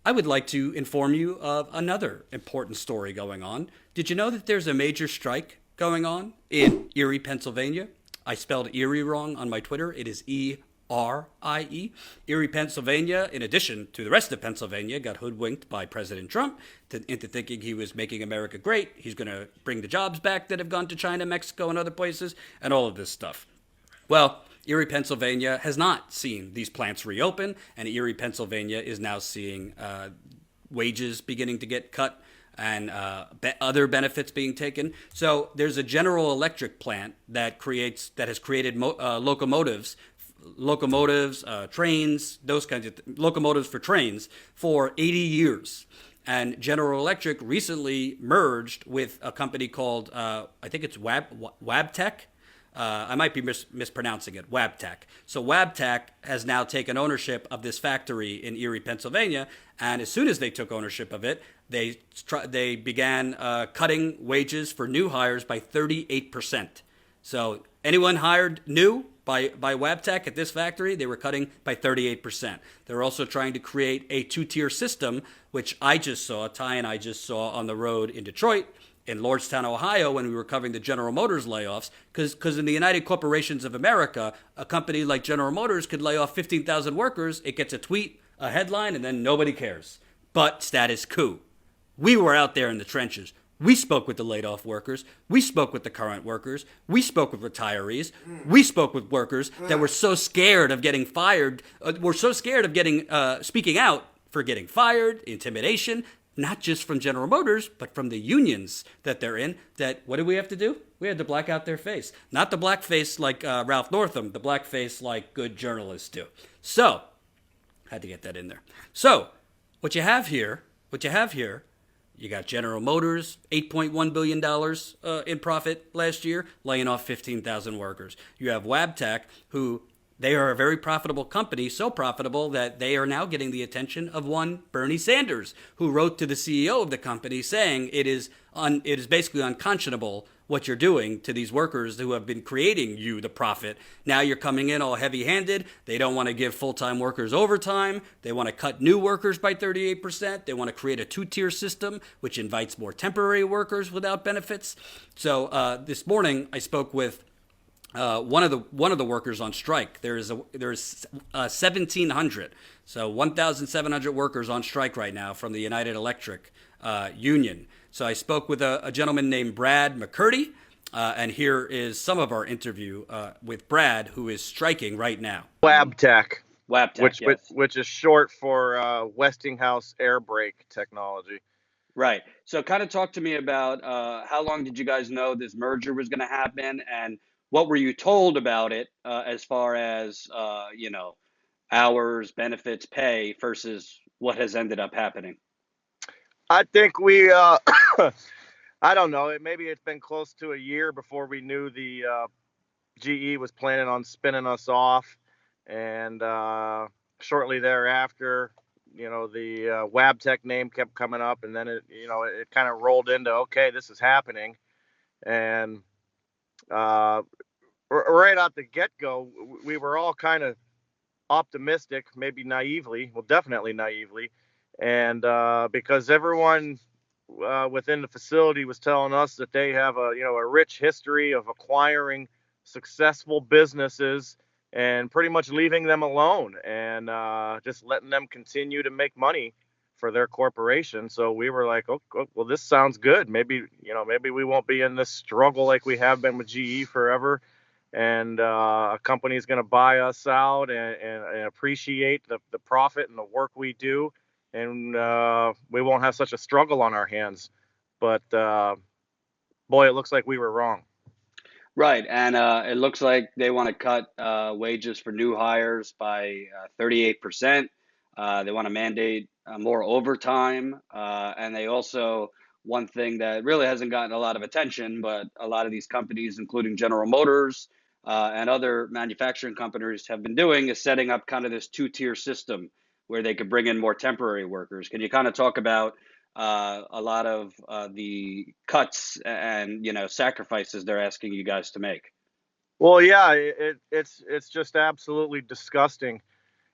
I would like to inform you of another important story going on. Did you know that there's a major strike going on in Erie, Pennsylvania? I spelled Erie wrong on my Twitter. It is Erie. Erie, Pennsylvania, in addition to the rest of Pennsylvania, got hoodwinked by President Trump into thinking he was making America great. He's going to bring the jobs back that have gone to China, Mexico, and other places, and all of this stuff. Well, Erie, Pennsylvania has not seen these plants reopen, and Erie, Pennsylvania is now seeing wages beginning to get cut and other benefits being taken. So there's a General Electric plant that has created locomotives, trains, those kinds of locomotives for trains for 80 years. And General Electric recently merged with a company called I think it's Wabtec. I might be mispronouncing it, Wabtec. So Wabtec has now taken ownership of this factory in Erie, Pennsylvania, and as soon as they took ownership of it, they began cutting wages for new hires by 38%. So anyone hired new by Wabtec at this factory, they were cutting by 38%. They're also trying to create a two-tier system, which Ty and I just saw on the road in Detroit, in Lordstown, Ohio, when we were covering the General Motors layoffs, because in the United Corporations of America, a company like General Motors could lay off 15,000 workers. It gets a tweet, a headline, and then nobody cares. But status quo. We were out there in the trenches. We spoke with the laid off workers. We spoke with the current workers. We spoke with retirees. We spoke with workers that were so scared of getting fired, were so scared of getting speaking out for getting fired, intimidation, not just from General Motors, but from the unions that they're in, that what did we have to do? We had to black out their face. Not the black face like Ralph Northam, the black face like good journalists do. So, had to get that in there. So, what you have here, you got General Motors, $8.1 billion in profit last year, laying off 15,000 workers. You have Wabtec, who they are a very profitable company, so profitable that they are now getting the attention of one Bernie Sanders, who wrote to the CEO of the company saying it is basically unconscionable what you're doing to these workers who have been creating you the profit. Now you're coming in all heavy-handed. They don't want to give full-time workers overtime. They want to cut new workers by 38%. They want to create a two-tier system, which invites more temporary workers without benefits. So this morning I spoke with one of the workers on strike. There's 1,700, so 1,700 workers on strike right now from the United Electric union. So I spoke with a gentleman named Brad McCurdy, and here is some of our interview with Brad, who is striking right now. Wabtec, Wabtec, yes. which is short for Westinghouse air brake technology. Right. So kind of talk to me about how long did you guys know this merger was going to happen, and what were you told about it as far as, hours, benefits, pay versus what has ended up happening? I think we, I don't know, maybe it's been close to a year before we knew the GE was planning on spinning us off. And shortly thereafter, the Wabtec name kept coming up, and then it kind of rolled into, okay, this is happening. And right out the get-go, we were all kind of optimistic, maybe naively, well, definitely naively. And because everyone within the facility was telling us that they have a rich history of acquiring successful businesses and pretty much leaving them alone and just letting them continue to make money for their corporation. So we were like, oh, well, this sounds good. Maybe we won't be in this struggle like we have been with GE forever. And a company is going to buy us out and appreciate the profit and the work we do. And we won't have such a struggle on our hands. But boy, it looks like we were wrong. Right. And it looks like they want to cut wages for new hires by 38%. They want to mandate more overtime. And they also, one thing that really hasn't gotten a lot of attention, but a lot of these companies, including General Motors and other manufacturing companies, have been doing is setting up kind of this two-tier system where they could bring in more temporary workers. Can you kind of talk about a lot of the cuts and sacrifices they're asking you guys to make? Well, yeah, it's just absolutely disgusting.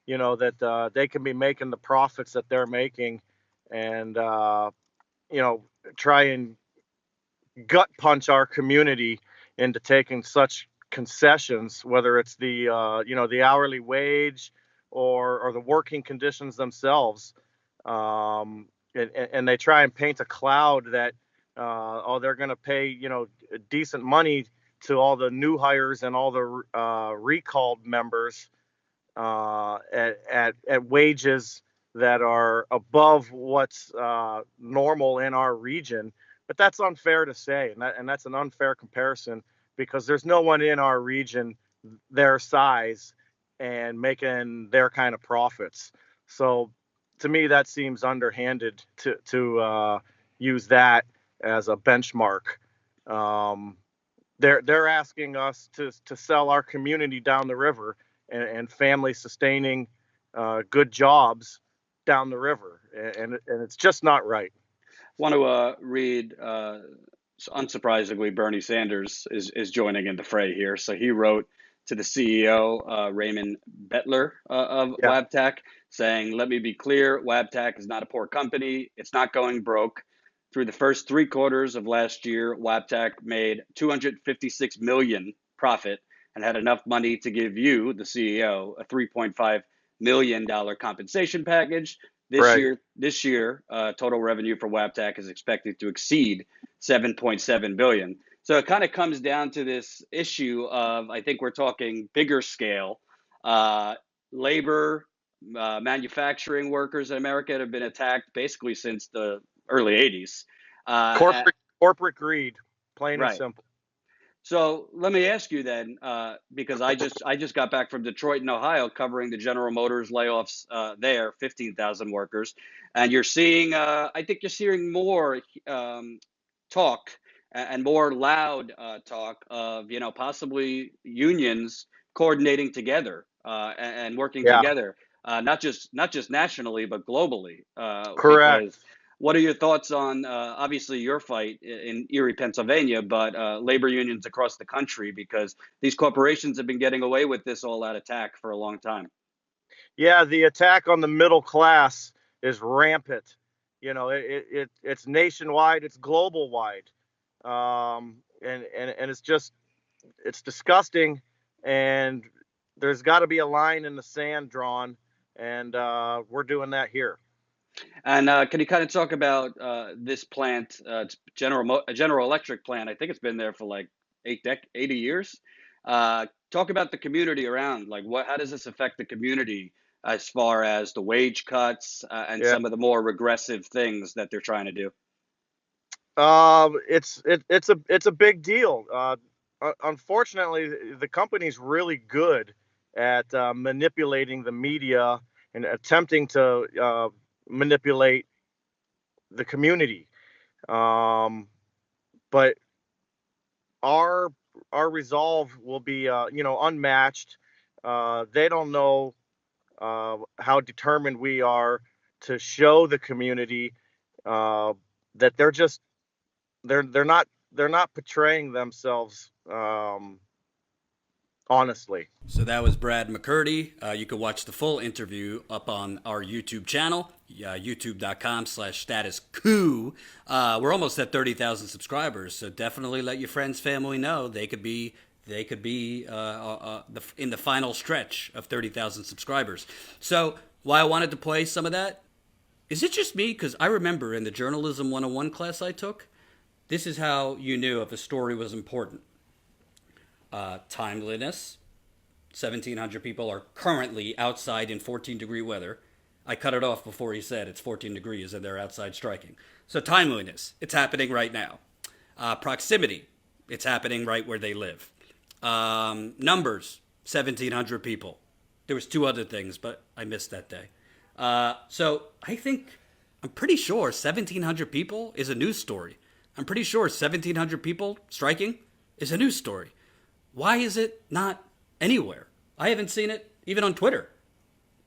that they can be making the profits that they're making, and try and gut punch our community into taking such concessions, whether it's the hourly wage or the working conditions themselves. And they try and paint a cloud that they're going to pay decent money to all the new hires and all the recalled members at wages that are above what's normal in our region. But that's unfair to say, and that's an unfair comparison, because there's no one in our region their size and making their kind of profits. So to me, that seems underhanded to use that as a benchmark. Um, they're asking us to sell our community down the river, and family sustaining good jobs down the river, and it's just not right. Want to read, unsurprisingly, Bernie Sanders is joining in the fray here. So he wrote to the CEO, Raymond Bettler of Yeah, Wabtec, saying, "Let me be clear, Wabtec is not a poor company. It's not going broke. Through the first 3 quarters of last year, Wabtec made 256 million profit and had enough money to give you, the CEO, a $3.5 million compensation package. right. This year, total revenue for Wabtec is expected to exceed 7.7 billion. So it kind of comes down to this issue of, I think we're talking bigger scale, labor, manufacturing workers in America have been attacked basically since the early 80s. Uh, Corporate greed, plain and right. simple. So let me ask you then, because I just got back from Detroit and Ohio covering the General Motors layoffs there, 15,000 workers, and you're seeing, I think you're seeing more talk and more loud talk of possibly unions coordinating together and working Yeah, together, not just nationally but globally, because correct. what are your thoughts on obviously your fight in Erie, Pennsylvania, but labor unions across the country, because these corporations have been getting away with this all-out attack for a long time? Yeah, the attack on the middle class is rampant. It's nationwide, it's global wide, and it's disgusting, and there's got to be a line in the sand drawn, and we're doing that here. And can you kind of talk about this plant? It's a General Electric plant. I think it's been there for like 80 years. Talk about the community around. Like, how does this affect the community as far as the wage cuts and Yeah. some of the more regressive things that they're trying to do? It's a big deal. Unfortunately, the company's really good at manipulating the media and attempting to manipulate the community. Um, but our our resolve will be unmatched. They don't know how determined we are to show the community uh, that they're not portraying themselves honestly. So that was Brad McCurdy. You can watch the full interview up on our YouTube channel, youtube.com/status coup. We're almost at 30,000 subscribers, so definitely let your friends, family know they could be in the final stretch of 30,000 subscribers. So why I wanted to play some of that, is it just me? Because I remember in the Journalism 101 class I took, this is how you knew if a story was important. Timeliness. 1,700 people are currently outside in 14-degree weather. I cut it off before he said it's 14 degrees and they're outside striking. So timeliness, it's happening right now. Proximity, it's happening right where they live. Numbers, 1,700 people. There was 2 other things, but I missed that day. So I'm pretty sure 1,700 people is a news story. I'm pretty sure 1,700 people striking is a news story. Why is it not anywhere? I haven't seen it even on Twitter.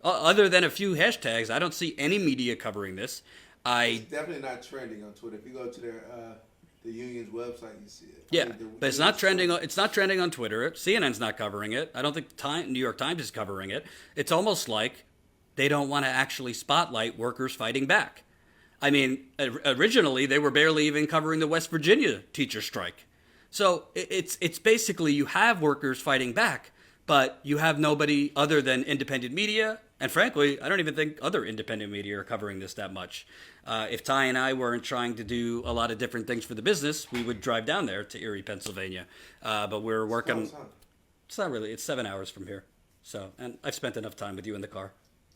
Other than a few hashtags, I don't see any media covering this. It's definitely not trending on Twitter. If you go to the union's website, you see it. Yeah, but it's not trending. It's not trending on Twitter. CNN's not covering it. I don't think New York Times is covering it. It's almost like they don't want to actually spotlight workers fighting back. I mean, originally they were barely even covering the West Virginia teacher strike. So it's basically you have workers fighting back, but you have nobody other than independent media. And frankly, I don't even think other independent media are covering this that much. If Ty and I weren't trying to do a lot of different things for the business, we would drive down there to Erie, Pennsylvania. But we're working. It's not really. It's 7 hours from here. So, and I've spent enough time with you in the car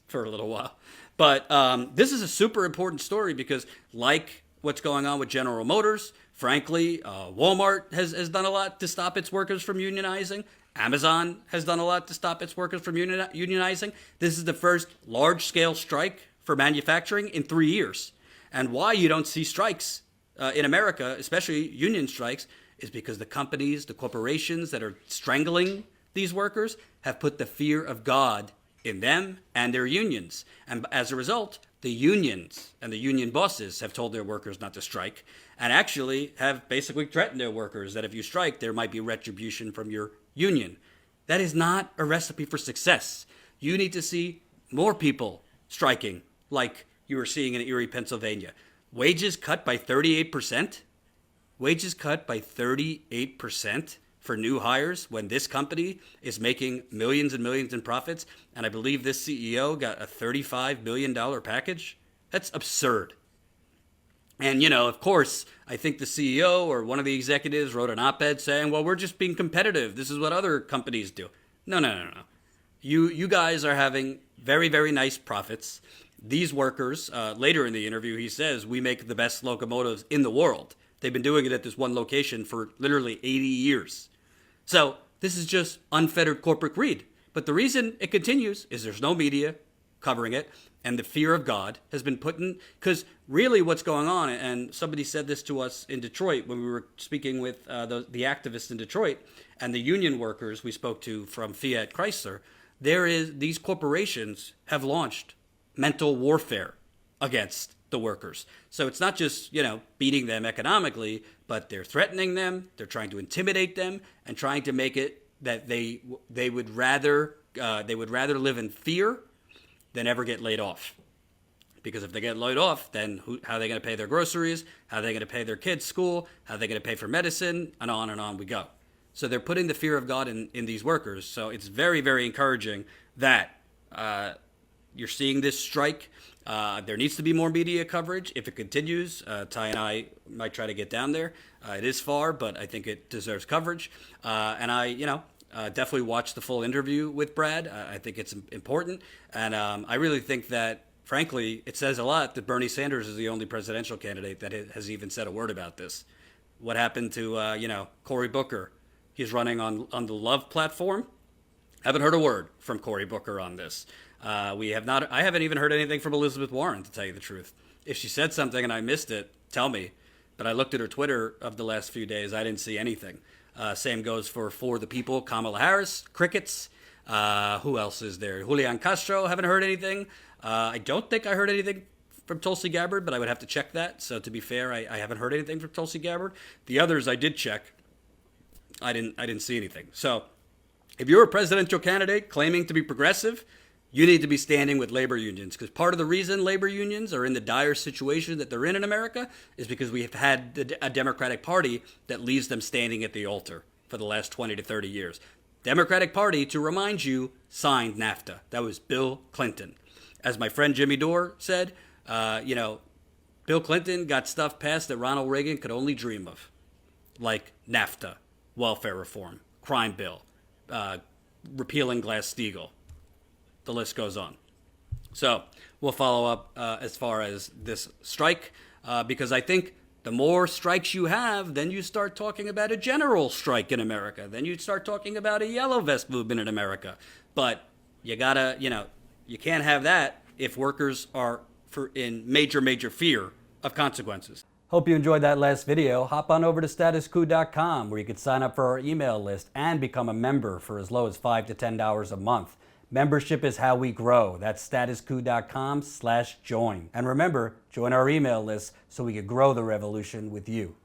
for a little while. But this is a super important story because, like what's going on with General Motors, frankly, Walmart has done a lot to stop its workers from unionizing. Amazon has done a lot to stop its workers from unionizing. This is the first large-scale strike for manufacturing in 3 years. And why you don't see strikes in America, especially union strikes, is because the companies, the corporations that are strangling these workers have put the fear of God in them and their unions. And as a result, the unions and the union bosses have told their workers not to strike and actually have basically threatened their workers that if you strike, there might be retribution from your union. That is not a recipe for success. You need to see more people striking like you were seeing in Erie, Pennsylvania. Wages cut by 38%? Wages cut by 38% for new hires when this company is making millions and millions in profits, and I believe this CEO got a $35 million package? That's absurd. And, of course, I think the CEO or one of the executives wrote an op-ed saying, well, we're just being competitive. This is what other companies do. No. You guys are having very, very nice profits. These workers, later in the interview, he says, we make the best locomotives in the world. They've been doing it at this one location for literally 80 years. So this is just unfettered corporate greed. But the reason it continues is there's no media covering it. And the fear of God has been put in, because really what's going on, and somebody said this to us in Detroit when we were speaking with the activists in Detroit and the union workers we spoke to from Fiat Chrysler, these corporations have launched mental warfare against the workers. So it's not just, beating them economically, but they're threatening them, they're trying to intimidate them, and trying to make it that they would rather live in fear than ever get laid off. Because if they get laid off, then how are they going to pay their groceries? How are they going to pay their kids' school? How are they going to pay for medicine? And on we go. So they're putting the fear of God in these workers. So it's very, very encouraging that you're seeing this strike. There needs to be more media coverage. If it continues, Ty and I might try to get down there. It is far, but I think it deserves coverage. And I definitely watched the full interview with Brad. I think it's important. And I really think that, frankly, it says a lot that Bernie Sanders is the only presidential candidate that has even said a word about this. What happened to, Cory Booker? He's running on the Love platform. Haven't heard a word from Cory Booker on this. I haven't even heard anything from Elizabeth Warren, to tell you the truth. If she said something and I missed it, tell me. But I looked at her Twitter of the last few days. I didn't see anything. Same goes for the people. Kamala Harris, crickets. Who else is there? Julian Castro, haven't heard anything. I don't think I heard anything from Tulsi Gabbard, but I would have to check that. So to be fair, I haven't heard anything from Tulsi Gabbard. The others I did check. I didn't see anything. So if you're a presidential candidate claiming to be progressive, you need to be standing with labor unions, because part of the reason labor unions are in the dire situation that they're in America is because we have had a Democratic Party that leaves them standing at the altar for the last 20 to 30 years. Democratic Party, to remind you, signed NAFTA. That was Bill Clinton. As my friend Jimmy Dore said, Bill Clinton got stuff passed that Ronald Reagan could only dream of, like NAFTA, welfare reform, crime bill, repealing Glass-Steagall. The list goes on. So we'll follow up as far as this strike, because I think the more strikes you have, then you start talking about a general strike in America. Then you start talking about a yellow vest movement in America. But you gotta, you can't have that if workers are in major, major fear of consequences. Hope you enjoyed that last video. Hop on over to statuscoup.com where you can sign up for our email list and become a member for as low as $5 to $10 a month. Membership is how we grow. That's statuscoup.com/join. And remember, join our email list so we can grow the revolution with you.